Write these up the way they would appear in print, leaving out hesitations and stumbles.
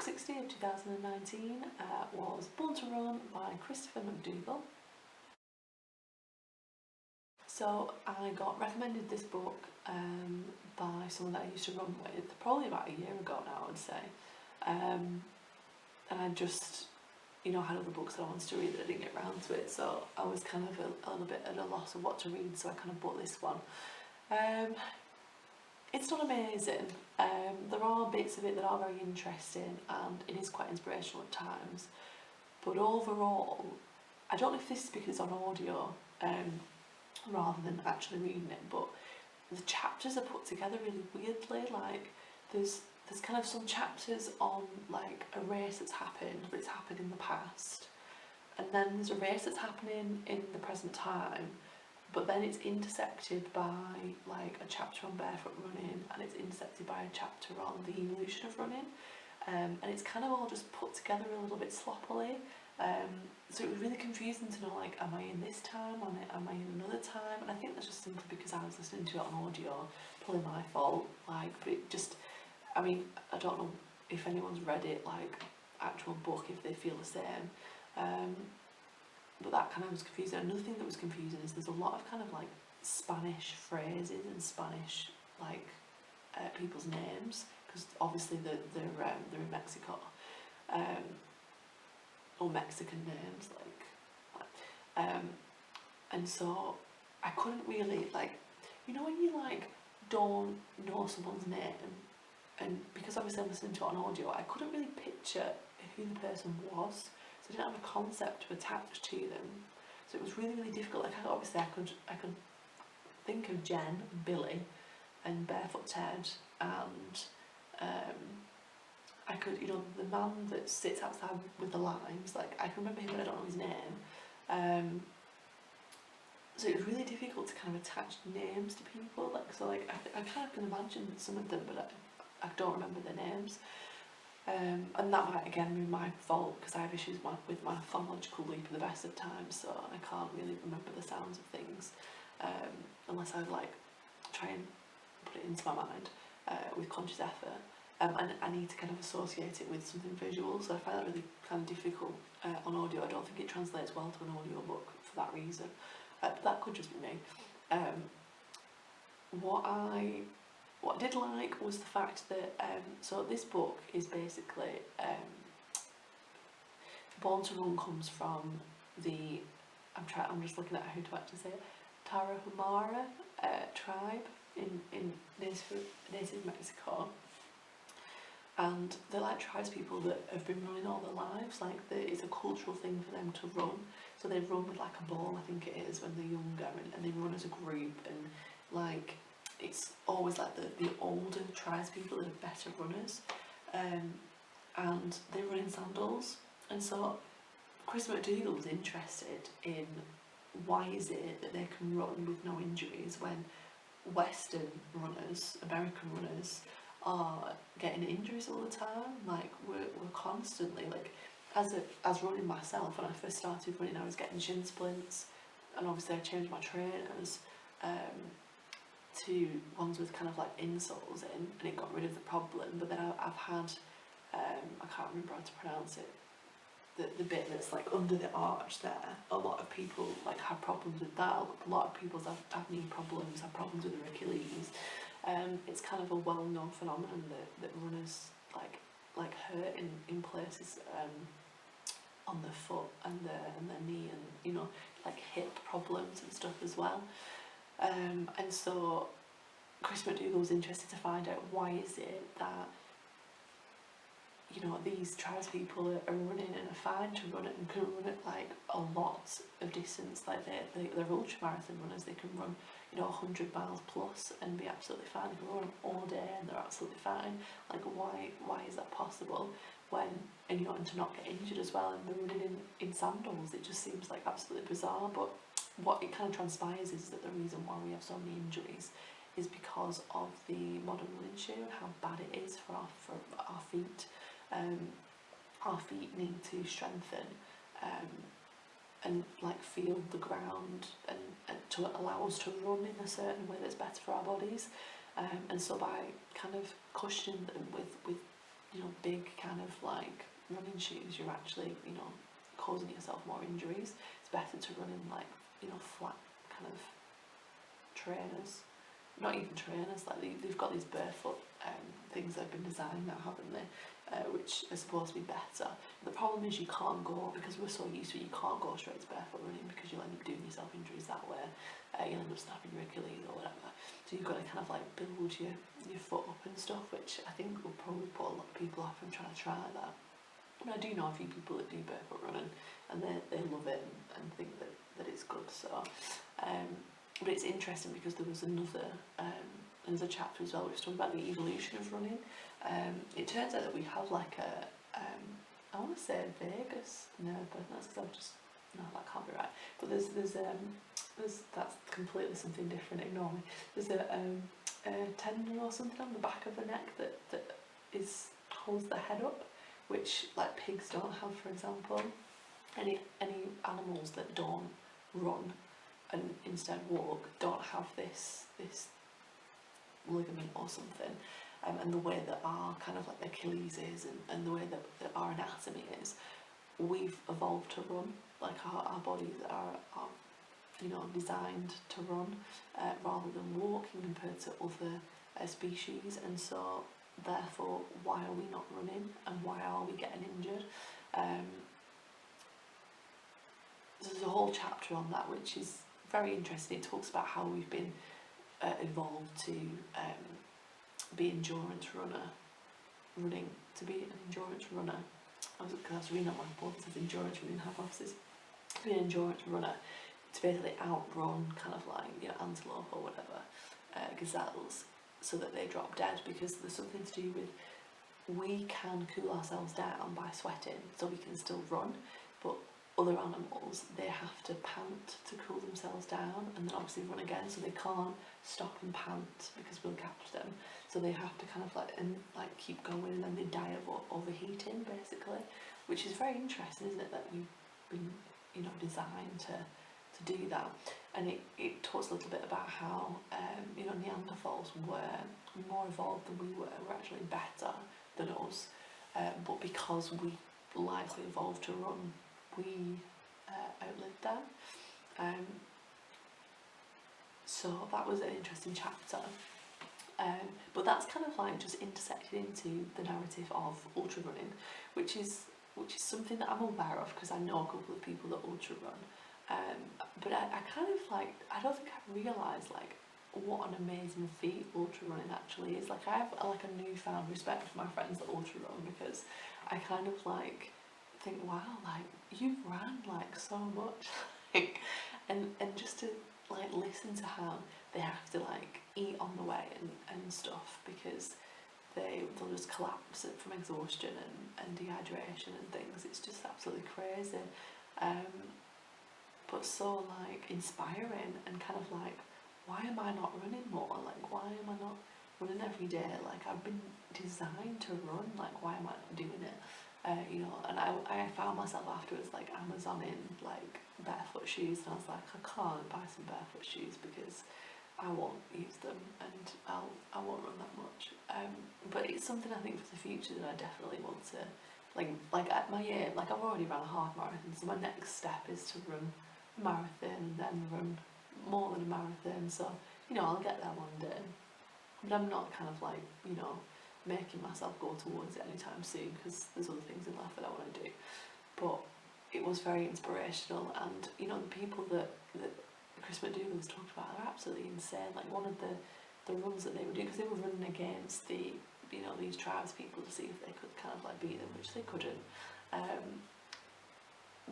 book 60 of 2019 was Born to Run by Christopher McDoughall. So I got recommended this book by someone that I used to run with probably about a year ago now, I would say. And I just, you know, had other books that I wanted to read that I didn't get round to it, so I was kind of a little bit at a loss of what to read, so I kind of bought this one. It's not amazing. There are bits of it that are very interesting and it is quite inspirational at times, but overall, I don't know if this is because it's on audio rather than actually reading it, but the chapters are put together really weirdly. Like there's kind of some chapters on like a race that's happened, but it's happened in the past, and then there's a race that's happening in the present time, but then it's intersected by like a chapter on barefoot running, and it's intersected by a chapter on the evolution of running, and it's kind of all just put together a little bit sloppily. So it was really confusing to know, like, am I in this time, am I in another time? And I think that's just simply because I was listening to it on audio, probably my fault, like, but it just, I mean, I don't know if anyone's read it, like, actual book, if they feel the same, but that kind of was confusing. Another thing that was confusing is there's a lot of kind of, like, Spanish phrases and Spanish, like, people's names, because obviously they're in Mexico, or Mexican names, and so I couldn't really, like, you know when you like don't know someone's name, and because obviously I'm listening to it on audio, I couldn't really picture who the person was, so I didn't have a concept to attach to them, so it was really, really difficult. Like, obviously I could think of Jen and Billy and Barefoot Ted, and I could, you know, the man that sits outside with the limes, like, I can remember him but I don't know his name. So it was really difficult to kind of attach names to people, like, so like I kind of can imagine some of them, but I don't remember their names. And that might again be my fault because I have issues with my phonological loop at the best of times, so I can't really remember the sounds of things unless I like try and put it into my mind with conscious effort. And I need to kind of associate it with something visual, so I find that really kind of difficult on audio. I don't think it translates well to an audio book for that reason, but that could just be me. What I did like was the fact that, so this book is basically, Born to Run comes from the, I'm just looking at who to actually say it, Tarahumara tribe in native Mexico. And they're like tribespeople that have been running all their lives, like it's a cultural thing for them to run. So they run with like a ball, I think it is, when they're younger, and they run as a group, and like it's always like the older tribespeople that are better runners, and they run in sandals. And so Chris McDoughall was interested in why is it that they can run with no injuries when Western runners, American runners, are getting injuries all the time. Like we're constantly, like, as running myself, when I first started running I was getting shin splints, and obviously I changed my trainers to ones with kind of like insoles in, and it got rid of the problem. But then I've had I can't remember how to pronounce it, the bit that's like under the arch there, a lot of people like have problems with that. A lot of people have knee problems, have problems with their Achilles. It's kind of a well-known phenomenon that runners like hurt in places on their foot and their knee, and you know, like hip problems and stuff as well. And so Chris McDoughall was interested to find out why is it that, you know, these tribespeople are running and are fine to run it and can run it like a lot of distance. Like they're ultramarathon runners, they can run, you know, 100 miles plus and be absolutely fine. They can run all day and they're absolutely fine. Like why is that possible when, and you know, and to not get injured as well, and they're running in sandals? It just seems like absolutely bizarre. But what it kind of transpires is that the reason why we have so many injuries is because of the modern running shoe and how bad it is for our feet. Our feet need to strengthen and like feel the ground and to allow us to run in a certain way that's better for our bodies, and so by kind of cushioning them with you know, big kind of like shoes, you're actually, you know, causing yourself more injuries. It's better to run in like, you know, flat kind of trainers. Not even trainers, like they've got these barefoot things that have been designed now, haven't they? Which are supposed to be better. The problem is you can't go, because we're so used to it, you can't go straight to barefoot running because you'll end up doing yourself injuries that way. You'll end up snapping your Achilles or whatever. So you've got to kind of like build your foot up and stuff, which I think will probably put a lot of people off from trying to try that. And I do know a few people that do barefoot running and they love it and think that it's good. So but it's interesting because there was another chapter as well which talked about the evolution of running. It turns out that we have like I want to say Vegas nerve, but that's because I've just, no, that can't be right. But there's that's completely something different. Ignore me. There's a tendon or something on the back of the neck that holds the head up, which like pigs don't have, for example. Any animals that don't run and instead walk don't have this ligament or something, and the way that our kind of like Achilles is and the way that our anatomy is, we've evolved to run. Like our bodies are you know, designed to run rather than walking compared to other species, and so therefore why are we not running and why are we getting injured? So there's a whole chapter on that which is very interesting. It talks about how we've been evolved to be endurance running to be an endurance runner. I was reading on my book, it says endurance running hypothesis. To be an endurance runner, to basically outrun kind of like, you know, antelope or whatever, gazelles, so that they drop dead, because there's something to do with, we can cool ourselves down by sweating, so we can still run, but other animals, they have to pant to cool themselves down and then obviously run again, so they can't stop and pant because we'll catch them, so they have to kind of like keep going, and then they die of overheating basically, which is very interesting, isn't it, that we've been, you know, designed to do that. And it talks a little bit about how you know, Neanderthals were more evolved than we were actually better than us, but because we likely evolved to run, we outlived them. So that was an interesting chapter. But that's kind of like just intersected into the narrative of ultra running, which is something that I'm aware of because I know a couple of people that ultra run. But I kind of like, I don't think I realised like what an amazing feat ultra running actually is. Like I have like a newfound respect for my friends that ultra run, because I kind of like think, wow, like you've ran like so much, like, and just to like listen to how they have to like eat on the way and stuff, because they'll just collapse from exhaustion and dehydration and things. It's just absolutely crazy, but so like inspiring, and kind of like, why am I not running more? Like, why am I not running every day? Like, I've been designed to run, like why am I not doing it? You know, and I found myself afterwards like Amazoning like barefoot shoes, and I was like, I can't buy some barefoot shoes because I won't use them and I won't run that much. But it's something I think for the future that I definitely want to like at my age, like I've already run a half marathon, so my next step is to run a marathon and then run more than a marathon. So, you know, I'll get there one day, but I'm not kind of like, you know, making myself go towards it anytime soon, because there's other things in life that I want to do. But it was very inspirational, and you know, the people that Chris McDoughall was talking about are absolutely insane. Like one of the runs that they were doing, because they were running against the, you know, these tribes people to see if they could kind of like beat them, which they couldn't.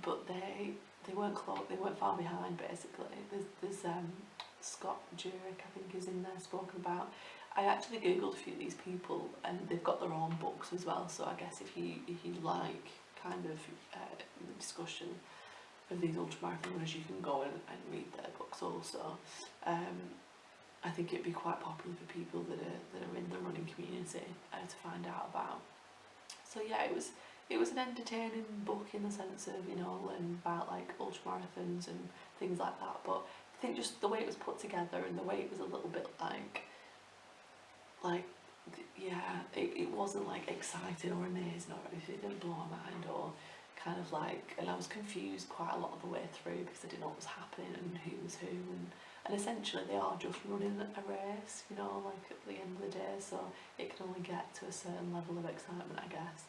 But they weren't close, they weren't far behind basically. There's Scott Jurek, I think, is in there spoken about. I actually googled a few of these people, and they've got their own books as well. So I guess if you like kind of the discussion of these ultramarathon runners, you can go and read their books also. I think it'd be quite popular for people that are in the running community to find out about. So yeah, it was an entertaining book in the sense of, you know, learning about like ultramarathons and things like that. But I think just the way it was put together and the way it was a little bit like yeah, it wasn't like exciting or amazing or anything. It didn't blow my mind or kind of like, and I was confused quite a lot of the way through because I didn't know what was happening and who was who, and essentially they are just running a race, you know, like at the end of the day, so it can only get to a certain level of excitement, I guess.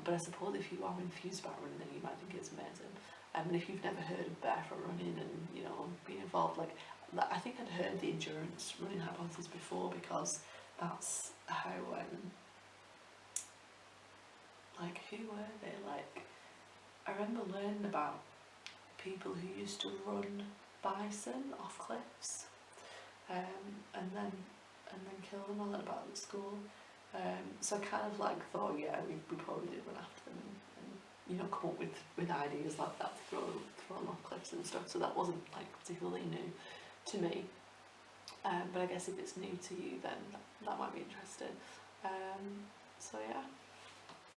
But I suppose if you are enthused about running, then you might think it's amazing. And if you've never heard of barefoot running and, you know, being involved, like, I think I'd heard the endurance running hypothesis before because that's how, like, who were they? Like, I remember learning about people who used to run bison off cliffs, and then kill them. I learned about it at school. So I kind of like thought, yeah, we probably did run after them and you know, come up with ideas like that to throw them off cliffs and stuff. So that wasn't like particularly new to me. But I guess if it's new to you, then that might be interesting. So yeah.